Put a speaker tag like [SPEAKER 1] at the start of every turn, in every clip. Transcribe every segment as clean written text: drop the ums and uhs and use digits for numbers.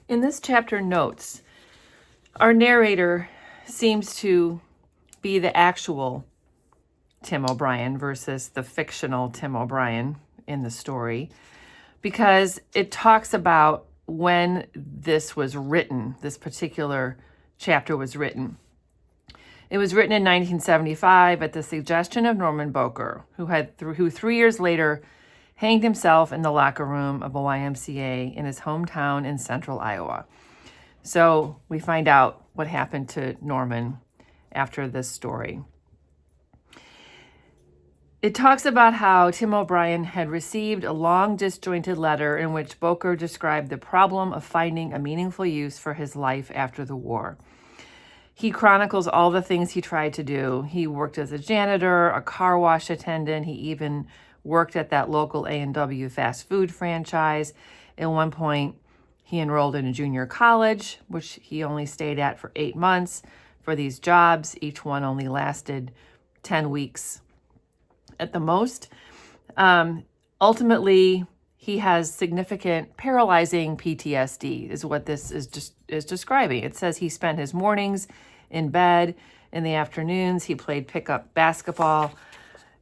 [SPEAKER 1] In this chapter notes, our narrator seems to be the actual Tim O'Brien versus the fictional Tim O'Brien in the story, because it talks about when this was written, this particular chapter was written. It was written in 1975 at the suggestion of Norman Bowker, who 3 years later hanged himself in the locker room of a YMCA in his hometown in central Iowa. So we find out what happened to Norman after this story. It talks about how Tim O'Brien had received a long, disjointed letter in which Bowker described the problem of finding a meaningful use for his life after the war. He chronicles all the things he tried to do. He worked as a janitor, a car wash attendant. He even worked at that local A&W fast food franchise. At one point, he enrolled in a junior college, which he only stayed at for 8 months. For these jobs, each one only lasted 10 weeks at the most. Ultimately, he has significant paralyzing PTSD, is what this is describing. It says he spent his mornings in bed. In the afternoons, he played pickup basketball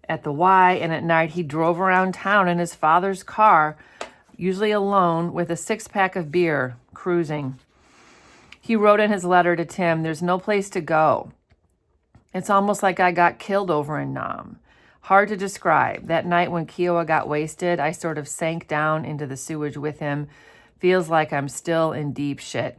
[SPEAKER 1] at the Y, and at night he drove around town in his father's car, usually alone, with a 6-pack of beer, cruising. He wrote in his letter to Tim, "There's no place to go. It's almost like I got killed over in Nam. Hard to describe. That night when Kiowa got wasted, I sort of sank down into the sewage with him. Feels like I'm still in deep shit."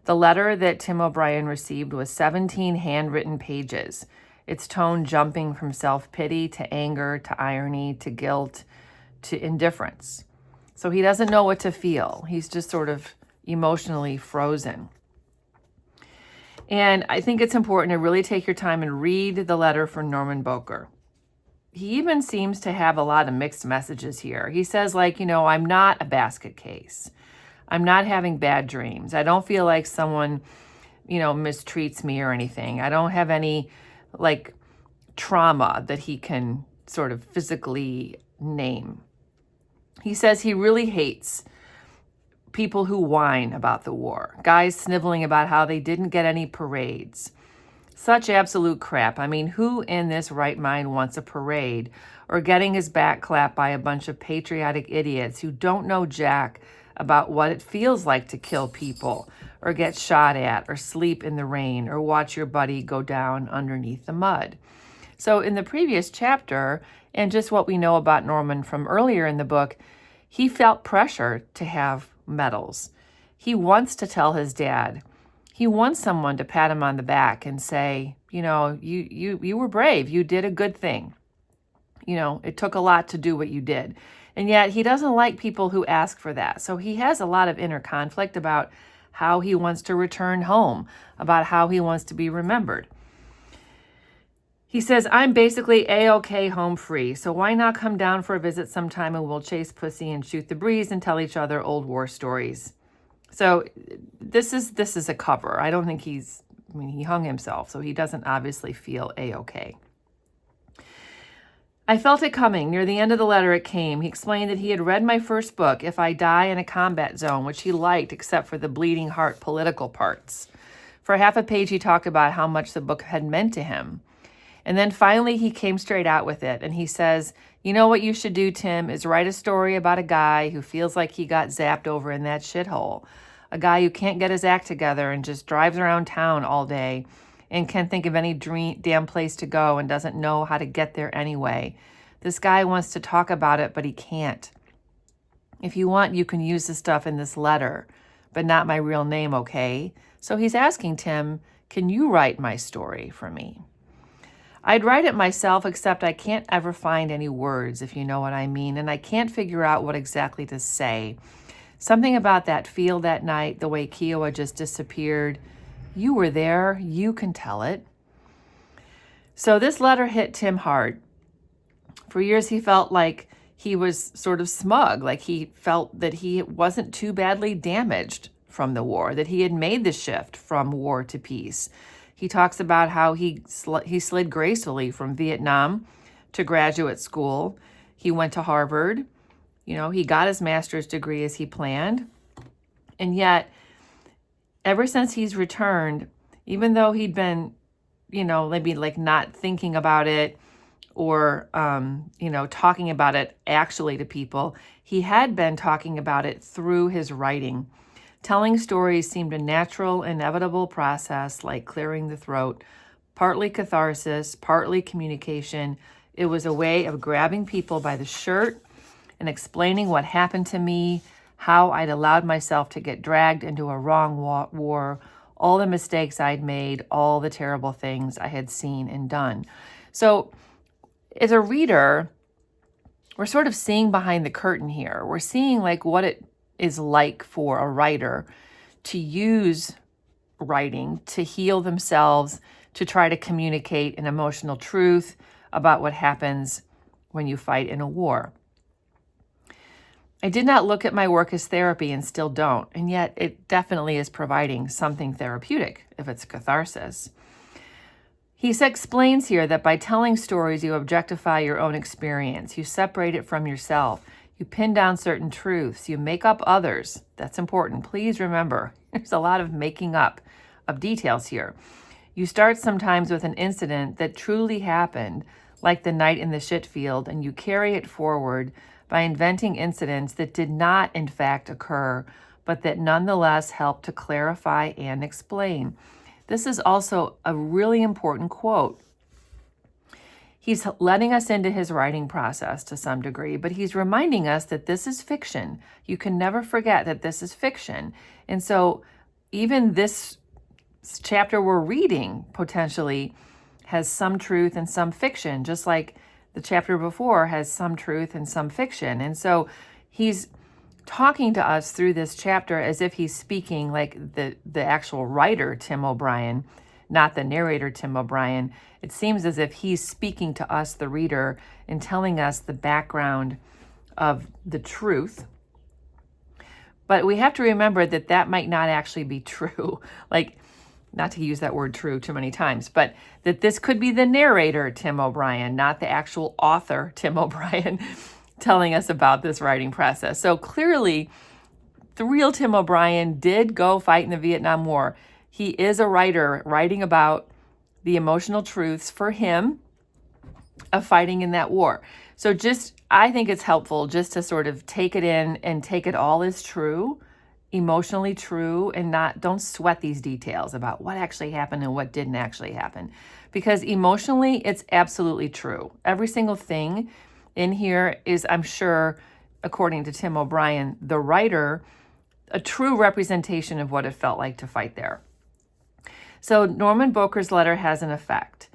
[SPEAKER 1] The letter that Tim O'Brien received was 17 handwritten pages, its tone jumping from self-pity to anger to irony to guilt to indifference. So he doesn't know what to feel. He's just sort of emotionally frozen. And I think it's important to really take your time and read the letter from Norman Bowker. He even seems to have a lot of mixed messages here. He says, I'm not a basket case. I'm not having bad dreams. I don't feel like someone, mistreats me or anything. I don't have any, trauma that he can sort of physically name. He says he really hates people who whine about the war, guys sniveling about how they didn't get any parades. Such absolute crap. I mean, who in this right mind wants a parade or getting his back clapped by a bunch of patriotic idiots who don't know jack about what it feels like to kill people or get shot at or sleep in the rain or watch your buddy go down underneath the mud? So in the previous chapter, and just what we know about Norman from earlier in the book, he felt pressure to have medals. He wants to tell his dad. He wants someone to pat him on the back and say, you were brave. You did a good thing. It took a lot to do what you did. And yet he doesn't like people who ask for that. So he has a lot of inner conflict about how he wants to return home, about how he wants to be remembered. He says, "I'm basically A-OK home free, so why not come down for a visit sometime and we'll chase pussy and shoot the breeze and tell each other old war stories." So this is a cover. I don't think he hung himself, so he doesn't obviously feel A-OK. "I felt it coming. Near the end of the letter it came. He explained that he had read my first book, If I Die in a Combat Zone, which he liked except for the bleeding heart political parts. For half a page he talked about how much the book had meant to him. And then finally he came straight out with it, and he says, what you should do, Tim, is write a story about a guy who feels like he got zapped over in that shithole. A guy who can't get his act together and just drives around town all day and can't think of any damn place to go and doesn't know how to get there anyway. This guy wants to talk about it, but he can't. If you want, you can use the stuff in this letter, but not my real name, okay?" So he's asking Tim, "Can you write my story for me?" "I'd write it myself, except I can't ever find any words, if you know what I mean, and I can't figure out what exactly to say. Something about that field that night, the way Kiowa just disappeared. You were there. You can tell it." So this letter hit Tim hard. For years, he felt like he was sort of smug, like he felt that he wasn't too badly damaged from the war, that he had made the shift from war to peace. He talks about how he slid gracefully from Vietnam to graduate school. He went to Harvard. He got his master's degree as he planned. And yet ever since he's returned, even though he'd been, maybe like not thinking about it or, talking about it actually to people, he had been talking about it through his writing. Telling stories seemed a natural, inevitable process, like clearing the throat, partly catharsis, partly communication. It was a way of grabbing people by the shirt and explaining what happened to me, how I'd allowed myself to get dragged into a wrong war, all the mistakes I'd made, all the terrible things I had seen and done. So as a reader, we're sort of seeing behind the curtain here. We're seeing like what it is like for a writer to use writing to heal themselves, to try to communicate an emotional truth about what happens when you fight in a war. I did not look at my work as therapy and still don't, and yet it definitely is providing something therapeutic if it's catharsis. He explains here that by telling stories, you objectify your own experience. You separate it from yourself. You pin down certain truths. You make up others. That's important. Please remember, there's a lot of making up of details here. You start sometimes with an incident that truly happened, like the night in the shit field, and you carry it forward by inventing incidents that did not, in fact, occur, but that nonetheless help to clarify and explain. This is also a really important quote. He's letting us into his writing process to some degree, but he's reminding us that this is fiction. You can never forget that this is fiction. And so even this chapter we're reading potentially has some truth and some fiction, just like the chapter before has some truth and some fiction. And so he's talking to us through this chapter as if he's speaking like the actual writer, Tim O'Brien, not the narrator, Tim O'Brien. It seems as if he's speaking to us, the reader, and telling us the background of the truth. But we have to remember that that might not actually be true. Like, not to use that word true too many times, but that this could be the narrator, Tim O'Brien, not the actual author, Tim O'Brien, telling us about this writing process. So clearly, the real Tim O'Brien did go fight in the Vietnam War. He is a writer writing about the emotional truths for him of fighting in that war. So I think it's helpful just to sort of take it in and take it all as true, emotionally true, and don't sweat these details about what actually happened and what didn't actually happen. Because emotionally, it's absolutely true. Every single thing in here is, I'm sure, according to Tim O'Brien, the writer, a true representation of what it felt like to fight there. So Norman Bowker's letter has an effect,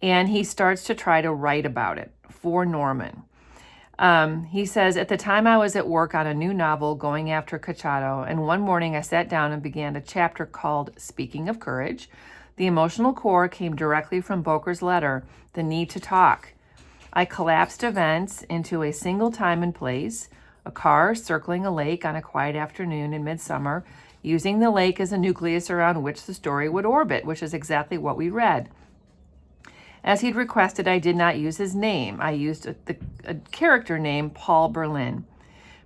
[SPEAKER 1] and he starts to try to write about it for Norman. He says, at the time I was at work on a new novel going after Cacciato, and one morning I sat down and began a chapter called Speaking of Courage. The emotional core came directly from Bowker's letter, the need to talk. I collapsed events into a single time and place, a car circling a lake on a quiet afternoon in midsummer, using the lake as a nucleus around which the story would orbit, which is exactly what we read. As he'd requested, I did not use his name. I used a character name, Paul Berlin.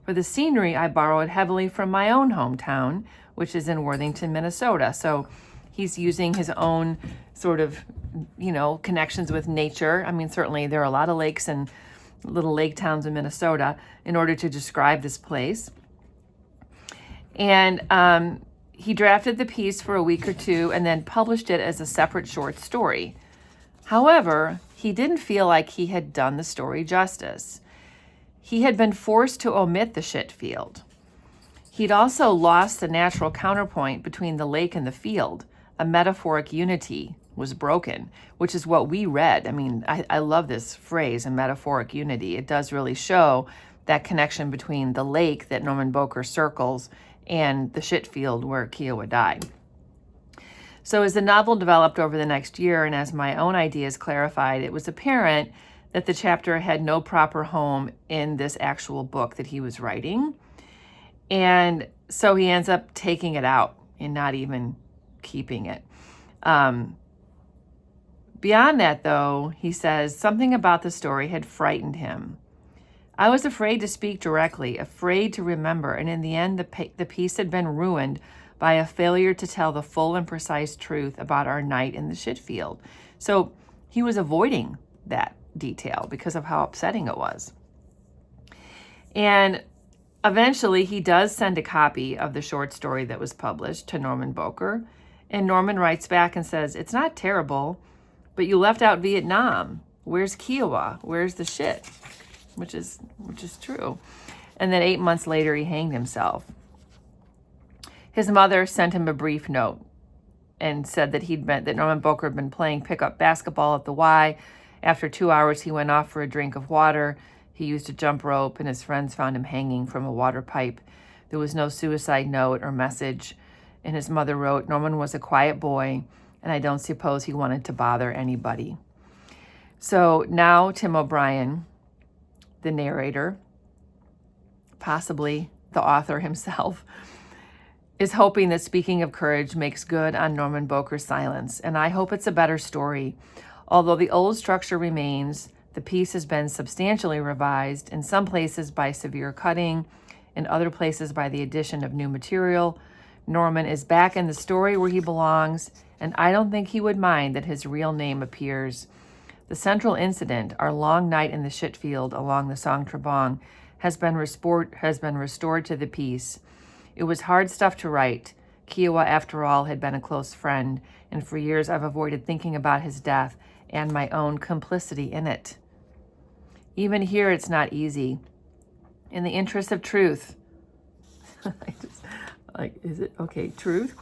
[SPEAKER 1] For the scenery, I borrowed heavily from my own hometown, which is in Worthington, Minnesota. So he's using his own sort of, connections with nature. I mean, certainly there are a lot of lakes and little lake towns in Minnesota in order to describe this place. And he drafted the piece for a week or two and then published it as a separate short story. However, he didn't feel like he had done the story justice. He had been forced to omit the shit field. He'd also lost the natural counterpoint between the lake and the field. A metaphoric unity was broken, which is what we read. I mean, I love this phrase, a metaphoric unity. It does really show that connection between the lake that Norman Bowker circles and the shit field where Kiowa died. So as the novel developed over the next year, and as my own ideas clarified, it was apparent that the chapter had no proper home in this actual book that he was writing. And so he ends up taking it out and not even keeping it. Beyond that, though, he says, something about the story had frightened him. I was afraid to speak directly, afraid to remember, and in the end, the piece had been ruined by a failure to tell the full and precise truth about our night in the shit field. So he was avoiding that detail because of how upsetting it was. And eventually he does send a copy of the short story that was published to Norman Bowker. And Norman writes back and says, "It's not terrible, but you left out Vietnam. Where's Kiowa? Where's the shit?" Which is true. And then 8 months later, he hanged himself. His mother sent him a brief note and said that Norman Bowker had been playing pickup basketball at the Y. After 2 hours, he went off for a drink of water. He used a jump rope, and his friends found him hanging from a water pipe. There was no suicide note or message. And his mother wrote, "Norman was a quiet boy, and I don't suppose he wanted to bother anybody." So now Tim O'Brien, the narrator, possibly the author himself, is hoping that Speaking of Courage makes good on Norman Bowker's silence. And I hope it's a better story. Although the old structure remains, the piece has been substantially revised, in some places by severe cutting, in other places by the addition of new material. Norman is back in the story where he belongs, and I don't think he would mind that his real name appears. The central incident, our long night in the shit field along the Song Trebong, has been restored to the piece. It was hard stuff to write. Kiowa, after all, had been a close friend, and for years I've avoided thinking about his death and my own complicity in it. Even here, it's not easy. In the interest of truth, is it okay? Truth? ?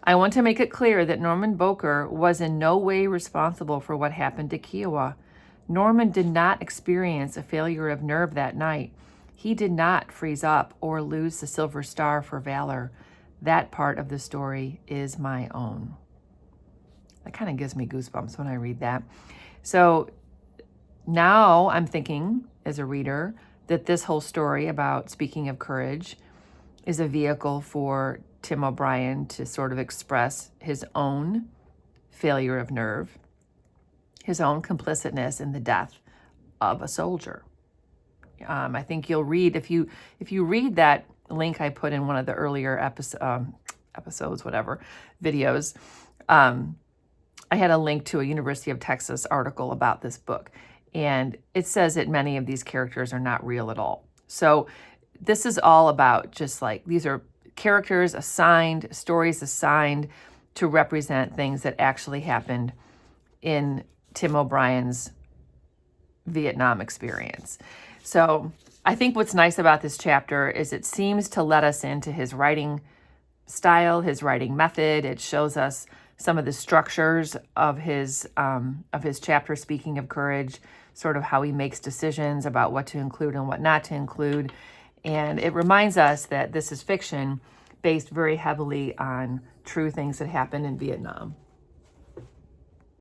[SPEAKER 1] I want to make it clear that Norman Bowker was in no way responsible for what happened to Kiowa. Norman did not experience a failure of nerve that night. He did not freeze up or lose the Silver Star for valor. That part of the story is my own. That kind of gives me goosebumps when I read that. So now I'm thinking, as a reader, that this whole story about Speaking of Courage is a vehicle for Tim O'Brien to sort of express his own failure of nerve, his own complicitness in the death of a soldier. I think you'll read, if you read that link I put in one of the earlier videos, I had a link to a University of Texas article about this book, and it says that many of these characters are not real at all. So this is all about just like, these are characters assigned, stories assigned to represent things that actually happened in Tim O'Brien's Vietnam experience. So I think what's nice about this chapter is it seems to let us into his writing style, his writing method. It shows us some of the structures of his chapter, Speaking of Courage, sort of how he makes decisions about what to include and what not to include. And it reminds us that this is fiction based very heavily on true things that happened in Vietnam.